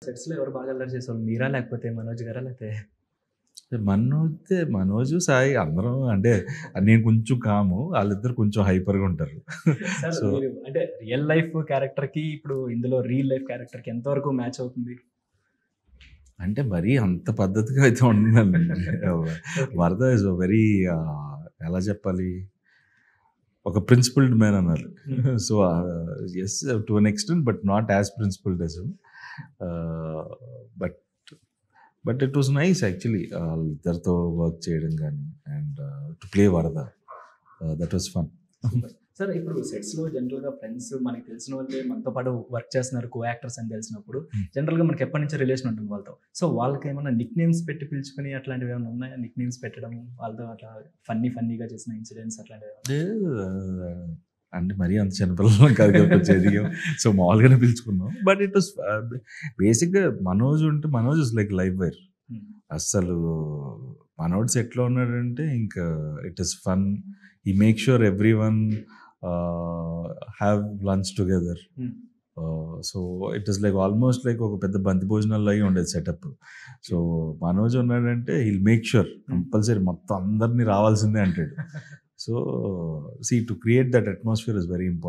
సెట్స్‌లో ఎవరు బాగా అల్లరి చేసేవాళ్ళు? మీరా? లేకపోతే మనోజ్ గారా? లేతే మనోజు, సాయి అందరం అంటే నేను కొంచెం కాము. ఆళ్ళిద్దరు కొంచెం హైపర్‌గా ఉంటారు. సార్ సో, మీరు అంటే రియల్ లైఫ్ క్యారెక్టర్‌కి, ఇప్పుడు ఇందులో రియల్ లైఫ్ క్యారెక్టర్‌కి ఎంత వరకు మ్యాచ్ అవుతుంది? అంటే మరీ అంత పద్ధతిగా అయితే ఉండనండి. ఓకే. వరద ఈస్ వెరీ ఎలా చెప్పాలి? ఒక ప్రిన్సిపుల్డ్ మ్యాన్ అనాలి. Hmm. So, yes to an extent but not as principled as him. Ah, but but it was nice actually. ఆళ్ళిద్దరితో వర్క్ చేయడం గానీ and to play Varada. That was fun. Super. Sir ఇప్పుడు సెట్స్‌లో జనరల్‌గా ఫ్రెండ్స్ మనకు తెలిసిన వాళ్ళే మనతో పాటు వర్క్ చేస్తున్నారు. కో యాక్టర్స్ అని తెలిసినప్పుడు జనరల్‌గా మనకి ఎప్పటినుంచో రిలేషన్ ఉంటుంది వాళ్ళతో. సో, వాళ్ళకేమన్నా నిక్ నేమ్స్ పెట్టి పిలుచుకొని అట్లాంటివి ఏమైనా ఉన్నాయా? నిక్ నేమ్స్ పెట్టడం వాళ్ళతో అట్లా ఫన్నీగా చేసిన ఇన్సిడెంట్స్ అట్లాంటివి ఏమన్నా? లేదు. అంటే మరీ అంత చిన్నపిల్లలం కాదు కదా! కొంచెం ఎదిగాం. సో, మామూలుగానే పిలుచుకున్నాం. బట్ ఇట్ వాస్ బేసిక్‌గా Manoj is like live wire. Hmm. అస్సలు మనోడు సెట్‌లో ఉన్నాడంటే ఇంకా it is fun. He make sure everyone have lunch together. Hmm. So, it is like almost like ఒక పెద్ద బంతి భోజనాల్లాగే ఉండేది సెటప్. సో, మనోజ్ ఉన్నాడంటే హీల్ మేక్ ష్యూర్ కంపల్సరీ మొత్తం అందరిని రావాల్సిందే అంటాడు. So, to create that atmosphere is very important.